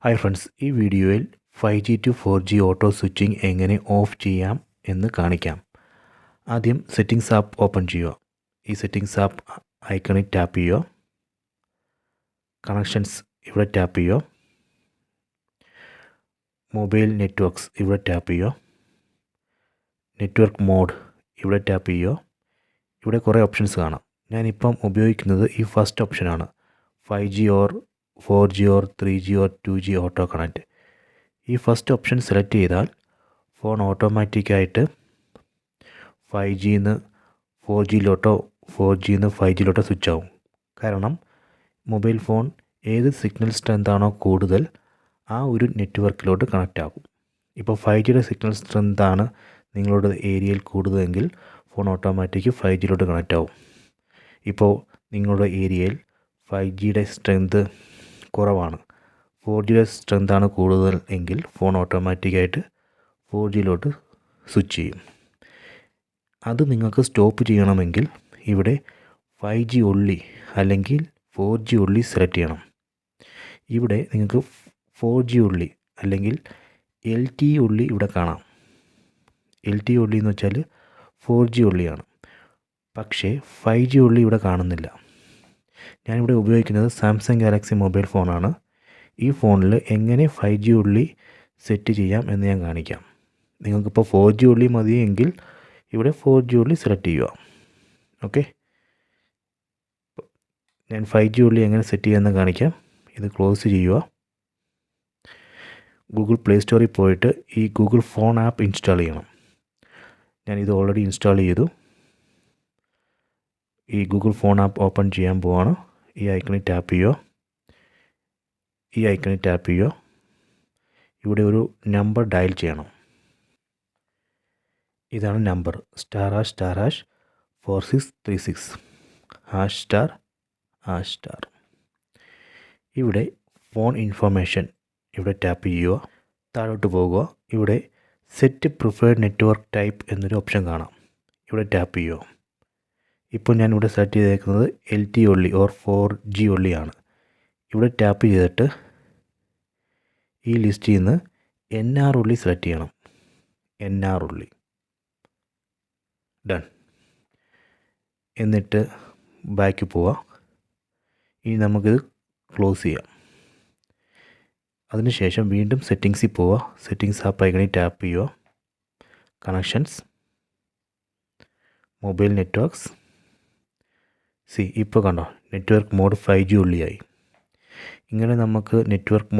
Hi friends, ഈ വീഡിയോയിൽ 5G to 4G auto switching എങ്ങനെ ഓഫ് ചെയ്യാം എന്ന് കാണിക്കാം. ആദ്യം സെറ്റിംഗ്സ് ആപ്പ് ഓപ്പൺ ചെയ്യുക. ഈ സെറ്റിംഗ്സ് ആപ്പ് ഐക്കണിൽ ടാപ്പ് ചെയ്യുക. കണക്ഷൻസ് ഇവിടെ ടാപ്പ് ചെയ്യുക. മൊബൈൽ നെറ്റ്വർക്ക്സ് ഇവിടെ ടാപ്പ് ചെയ്യുക. നെറ്റ്വർക്ക് മോഡ് ഇവിടെ ടാപ്പ് ചെയ്യുക. ഇവിടെ കുറേ ഓപ്ഷൻസ് കാണാം. ഞാനിപ്പം ഉപയോഗിക്കുന്നത് ഈ ഫസ്റ്റ് ഓപ്ഷനാണ്, 5G or 4G or 3G or 2G auto connect. ഈ ഫസ്റ്റ് ഓപ്ഷൻ സെലക്ട് ചെയ്താൽ ഫോൺ ഓട്ടോമാറ്റിക്കായിട്ട് 5Gന്ന് 4Gയിലോട്ടോ 4Gന്ന് 5Gയിലോട്ടോ സ്വിച്ച് ആവും. കാരണം മൊബൈൽ ഫോൺ ഏത് സിഗ്നൽ സ്ട്രെങ്ത് ആണോ കൂടുതൽ ആ ഒരു നെറ്റ്വർക്കിലോട്ട് കണക്റ്റ് ആകും. ഇപ്പോൾ 5Gയുടെ സിഗ്നൽ സ്ട്രെങ്ത് ആണ് നിങ്ങളുടെ ഏരിയയിൽ കൂടുതലെങ്കിൽ ഫോൺ ഓട്ടോമാറ്റിക് 5Gയിലോട്ട് കണക്റ്റ് ആവും. ഇപ്പോൾ നിങ്ങളുടെ ഏരിയയിൽ 5Gയുടെ സ്ട്രെങ്ത് കുറവാണ്, 4Gയുടെ സ്ട്രെങ്ത് ആണ് കൂടുതൽ എങ്കിൽ ഫോൺ ഓട്ടോമാറ്റിക്കായിട്ട് 4Gയിലോട്ട് സ്വിച്ച് ചെയ്യും. അത് നിങ്ങൾക്ക് സ്റ്റോപ്പ് ചെയ്യണമെങ്കിൽ ഇവിടെ 5G ഒള്ളി അല്ലെങ്കിൽ 4G ഒള്ളി സെലക്ട് ചെയ്യണം. ഇവിടെ നിങ്ങൾക്ക് 4G ഒള്ളി അല്ലെങ്കിൽ LTE ഒള്ളി ഇവിടെ കാണാം. LTE ഒള്ളി എന്ന് വെച്ചാൽ 4G ഒള്ളിയാണ്, പക്ഷേ 5G ഒള്ളി ഇവിടെ കാണുന്നില്ല. ഞാനിവിടെ ഉപയോഗിക്കുന്നത് സാംസങ് ഗാലക്സി മൊബൈൽ ഫോണാണ്. ഈ ഫോണിൽ എങ്ങനെ 5G ഒള്ളി സെറ്റ് ചെയ്യാം എന്ന് ഞാൻ കാണിക്കാം. നിങ്ങൾക്കിപ്പോൾ 4G ഒള്ളി മതിയെങ്കിൽ ഇവിടെ 4G ഒള്ളി സെലക്ട് ചെയ്യുക. ഓക്കെ, ഞാൻ 5G ഒള്ളി എങ്ങനെ സെറ്റ് ചെയ്യാമെന്ന് കാണിക്കാം. ഇത് ക്ലോസ് ചെയ്യുക. ഗൂഗിൾ പ്ലേ സ്റ്റോറിൽ പോയിട്ട് ഈ ഗൂഗിൾ ഫോൺ ആപ്പ് ഇൻസ്റ്റാൾ ചെയ്യണം. ഞാനിത് ഓൾറെഡി ഇൻസ്റ്റാൾ ചെയ്തു. ഈ ഗൂഗിൾ ഫോൺ ആപ്പ് ഓപ്പൺ ചെയ്യാൻ പോവാണ്. ഈ ഐക്കണിൽ ടാപ്പ് ചെയ്യുക. ഇവിടെ ഒരു നമ്പർ ഡയൽ ചെയ്യണം. ഇതാണ് നമ്പർ, ***4636 #**. ഇവിടെ ഫോൺ ഇൻഫർമേഷൻ ഇവിടെ ടാപ്പ് ചെയ്യുക. താഴോട്ട് പോകുക. ഇവിടെ സെറ്റ് പ്രിഫേർഡ് നെറ്റ്വർക്ക് ടൈപ്പ് എന്നൊരു ഓപ്ഷൻ കാണാം. ഇവിടെ ടാപ്പ് ചെയ്യുക. ഇപ്പോൾ ഞാനിവിടെ സെലക്ട് ചെയ്തേക്കുന്നത് LTE ഒള്ളി ഓർ 4G ഒള്ളിയാണ്. ഇവിടെ ടാപ്പ് ചെയ്തിട്ട് ഈ ലിസ്റ്റിൽ നിന്ന് NR ഒള്ളി സെലക്ട് ചെയ്യണം. NR only done. എന്നിട്ട് ബാക്ക് പോവാം. ഇനി നമുക്കിത് ക്ലോസ് ചെയ്യാം. അതിനുശേഷം വീണ്ടും സെറ്റിങ്സിൽ പോവുക. സെറ്റിങ്സ് ആപ്പ് ഐക്കണിൽ ടാപ്പ് ചെയ്യുക. Connections, mobile networks. ഇപ്പോൾ കണ്ടോ, നെറ്റ്വർക്ക് മോഡ് 5G ഒള്ളിയായി. ഇങ്ങനെ നമുക്ക് നെറ്റ്വർക്ക്